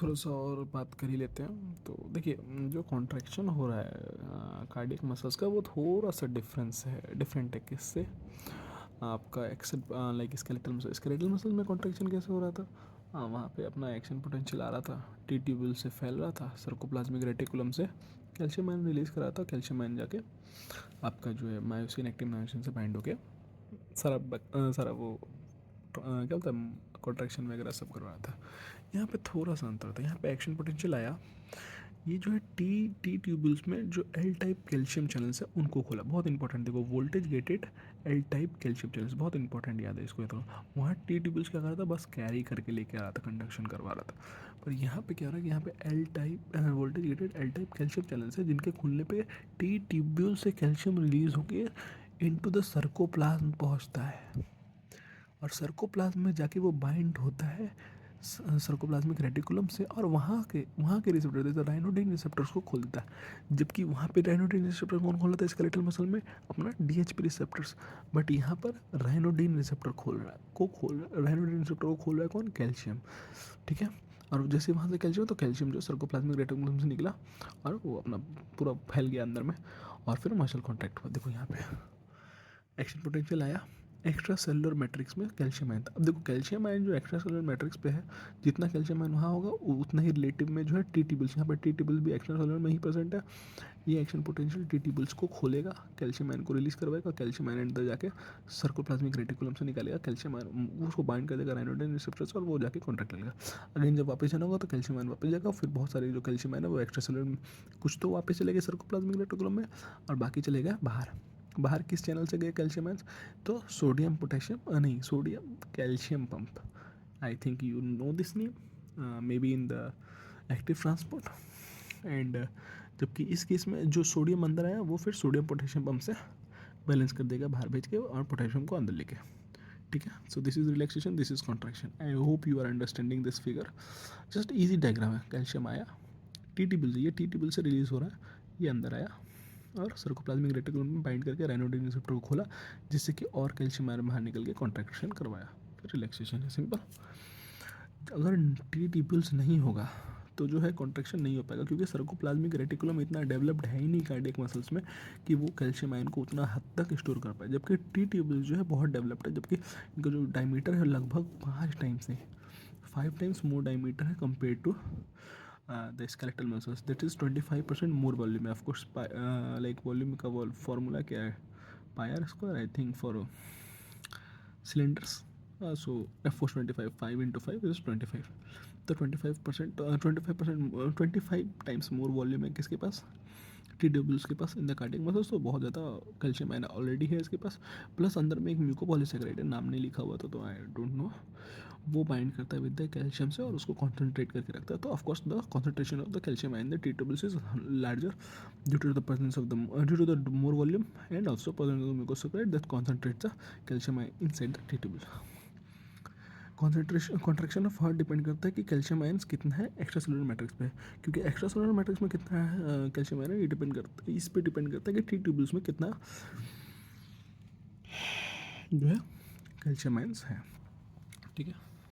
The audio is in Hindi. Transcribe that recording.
थोड़ा सा और बात कर ही लेते हैं। तो देखिए, जो कॉन्ट्रैक्शन हो रहा है कार्डियक मसल्स का, वो थोड़ा सा डिफरेंट है किससे। आपका एक्सेल लाइक स्केलेटल मसल में कॉन्ट्रैक्शन कैसे हो रहा था। वहाँ पे अपना एक्शन पोटेंशियल आ रहा था, टी ट्यूब्यूल से फैल रहा था, सर्कोप्लाज्मिक रेटिकुलम से कैल्शियम आयन रिलीज करा था। कैल्शियम आयन जाके आपका जो है मायोसिन, एक्टिन मायोसिन से बाइंड होके सारा वो क्या बोलता है कॉन्ट्रैक्शन वगैरह सब करवा रहा था। यहाँ पे थोड़ा सा अंतर था, यहाँ पे एक्शन पोटेंशियल आया। ये जो है टी टी ट्यूब्यूल्स में जो एल टाइप कैल्शियम चैनल्स है उनको खोला। बहुत इंपॉर्टेंट, देखो voltage gated L type calcium channels बहुत इंपॉर्टेंट, याद है इसको। तो वहाँ टी ट्यूब्यूल्स क्या कर रहा था, बस कैरी करके लेके आ रहा था, कंडक्शन करवा रहा था। पर यहाँ पे क्या हो रहा है कि यहाँ पे L type voltage gated L type calcium channels है, जिनके खुलने पे टी ट्यूब्यूल से कैल्शियम रिलीज होकर इनटू द सर्कोप्लाज्म पहुँचता है, और सर्कोप्लाज्म में जाके वो बाइंड होता है सर्कोप्लाज्मिक रेटिकुलम से, और वहाँ के रिसेप्टर जैसे राइनोडिन रिसेप्टर्स को खोल देता है। जबकि वहाँ पे राइनोडिन रिसेप्टर कौन खोल रहा था स्केलेटल मसल में, अपना डीएचपी रिसेप्टर्स। बट यहाँ पर राइनोडिन रिसेप्टर राइनोडिन रिसेप्टर को खोल रहा है कौन, कैल्शियम। ठीक है। और जैसे वहाँ से कैल्शियम, तो कैल्शियम जो सर्कोप्लाज्मिक रेटिकुलम से निकला और वो अपना पूरा फैल गया अंदर में, और फिर मसल कॉन्टैक्ट हुआ। देखो यहाँ पे एक्शन पोटेंशियल आया, एक्स्ट्रा सेलुलर मैट्रिक्स में कैल्शियम आयन था। अब देखो कैल्शियम आयन जो एक्स्ट्रा सेलुलर मैट्रिक्स पे है, जितना कैल्शियम आयन वहाँ होगा उतना ही रिलेटिव में जो है टी टिबल्स, यहाँ पर टी टिबल्स भी एक्स्ट्रा सेलुलर में ही प्रेजेंट है। ये एक्शन पोटेंशियल टी टिबल्स को खोलेगा, कैल्शियम आयन को रिलीज करवाएगा, कैल्शियम आयन अंदर जाके सर्कोप्लाज्मिक रेटिकुलम से निकालेगा, कैल्शियम आयन उसको बाइंड कर देगा राइनोडिन रिसेप्टर्स, और वो जाके कॉन्ट्रैक्ट लेगा। अगेन जब वापस जाना होगा तो कैल्शियम आयन वापस जाएगा, फिर बहुत सारे जो कैल्शियम आयन है वो एक्स्ट्रा सेलुलर कुछ तो वापस चले गए सर्कोप्लाज्मिक रेटिकुलम में, और बाकी चले गए बाहर। बाहर किस चैनल से गए कैल्शियम आयंस, तो सोडियम पोटेशियम नहीं sodium calcium pump. I think you know this name, may be in the active transport. And जबकि इस केस में जो सोडियम अंदर आया वो फिर सोडियम पोटेशियम पंप से बैलेंस कर देगा बाहर भेज के, और पोटेशियम को अंदर लेके। ठीक है। So this is relaxation, this is contraction. I hope you are understanding this figure. Just easy diagram है। कैल्शियम आया, टी टिबल, ये टी टिबल से रिलीज हो रहा है, ये अंदर आया और सर्कोप्लाज्मिक रेटिकुलम में बाइंड करके राइनोडिन रिसेप्टर को खोला, जिससे कि और कैल्शियम आयन बाहर निकल के कॉन्ट्रैक्शन करवाया, फिर रिलैक्सेशन है, सिंपल। अगर टी टिब्यूल्स नहीं होगा तो जो है कॉन्ट्रैक्शन नहीं हो पाएगा, क्योंकि सर्कोप्लाज्मिक रेटिकुलम इतना डेवलप्ड है ही नहीं कार्डियक मसल्स में कि वो कैल्शियम आयन को उतना हद तक स्टोर कर पाए। जबकि टी ट्यूब्यूल्स जो है बहुत डेवलप्ड है, जबकि इनका जो डायमीटर है लगभग 5 टाइम्स मोर डायमीटर है compare to the skeletal muscles. That is 25% more volume है। ऑफकोर्स लाइक वॉल्यूम का फॉर्मूला क्या है, pi r square I think for cylinders. So F was 25, 5 into 5 is 25. तो 25 टाइम्स मोर वॉल्यूम है किसके पास, टी डब्ल्यूज के पास इन द कार्डियक मसल्स। तो बहुत ज़्यादा कैल्शियम आयन ऑलरेडी है इसके पास, प्लस अंदर में एक म्यूकोपॉलीसैकेराइड है, नाम नहीं लिखा हुआ था तो आई डोंट नो। वो बाइंड करता है विद द कैल्शियम से और उसको कॉन्सेंट्रेट करके रखता है। तो of course the concentration of the calcium ion the T डब्ल्यूज is larger due to the presence of the due to the more volume and also presence of mucosaccharide that concentrate the calcium ion inside the T W. Contraction of heart depend करता है कि कैल्शियम आयंस कितना है एक्स्ट्रा सेलुलर मैट्रिक्स पे, क्योंकि एक्स्ट्रा सेलुलर मैट्रिक्स में कितना है कैल्शियम आयन, ये डिपेंड करता है, इस पे डिपेंड करता है कि टी ट्यूब्यूल्स में कितना जो है कैल्शियम आयंस है। ठीक है।